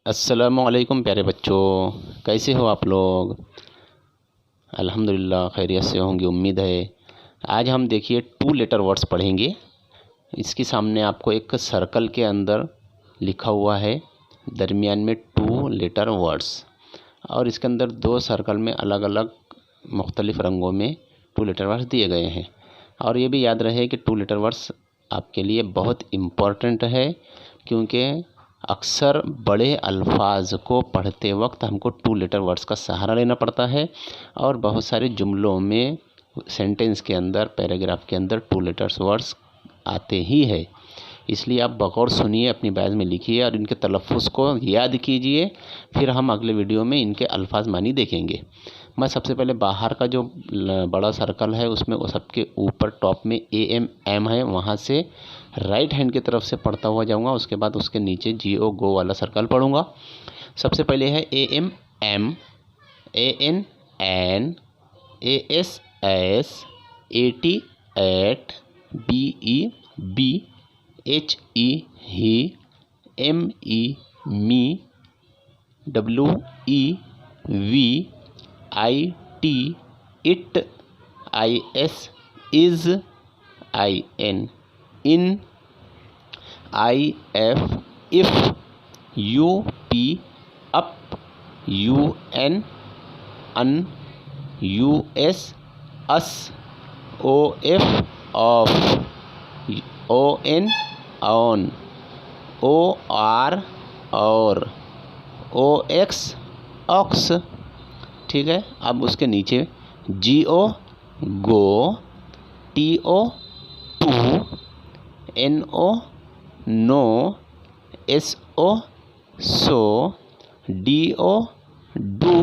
अस्सलामुअलैकुम प्यारे बच्चों, कैसे हो आप लोग। अल्हम्दुलिल्लाह खैरियत से होंगे, उम्मीद है। आज हम देखिए 2 लेटर वर्ड्स पढ़ेंगे। इसके सामने आपको एक सर्कल के अंदर लिखा हुआ है, दरमियान में 2 लेटर वर्ड्स, और इसके अंदर 2 सर्कल में अलग अलग मुख्तलिफ़ रंगों में 2 लेटर वर्ड्स दिए गए हैं। और ये भी याद रहे कि 2 लेटर वर्ड्स आपके लिए बहुत इम्पॉर्टेंट है, क्योंकि अक्सर बड़े अल्फाज को पढ़ते वक्त हमको 2 लेटर वर्ड्स का सहारा लेना पड़ता है, और बहुत सारे जुमलों में, सेंटेंस के अंदर, पैराग्राफ के अंदर 2 लेटर्स वर्ड्स आते ही है। इसलिए आप बगौर सुनिए, अपनी बैग में लिखिए और इनके तलफ़्फ़ुज़ को याद कीजिए। फिर हम अगले वीडियो में इनके अल्फाज मानी देखेंगे। मैं सबसे पहले बाहर का जो बड़ा सर्कल है उसमें वो सबके ऊपर टॉप में AM है, वहाँ से राइट हैंड की तरफ से पढ़ता हुआ जाऊँगा। उसके बाद उसके नीचे GO गो वाला सर्कल पढ़ूँगा। सबसे पहले है AM M, AN N, ASS, AT at, BE B, HE he, ME me, WE we, IT it, IS is, IN in, IF if, UP up, UN un, US us, OF off, ON on, OR or, OX ox. ठीक है। अब उसके नीचे GO go, TO to, NO no, SO so, DO do,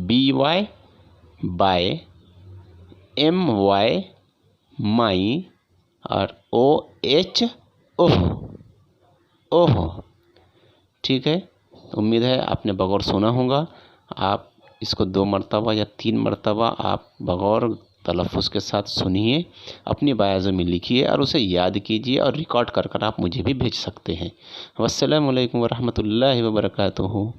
BY by, MY my, और OH ओह ओह। ठीक है। उम्मीद है आपने बगौर सुना होगा। आप इसको 2 मरतबा या 3 मरतबा आप बगौर तलफ़्फ़ुज़ के साथ सुनिए, अपनी बायाज़ों में लिखिए और उसे याद कीजिए, और रिकॉर्ड कर कर आप मुझे भी भेज सकते हैं। वस्सलामु अलैकुम वरहमतुल्लाहि वबरकातुहू।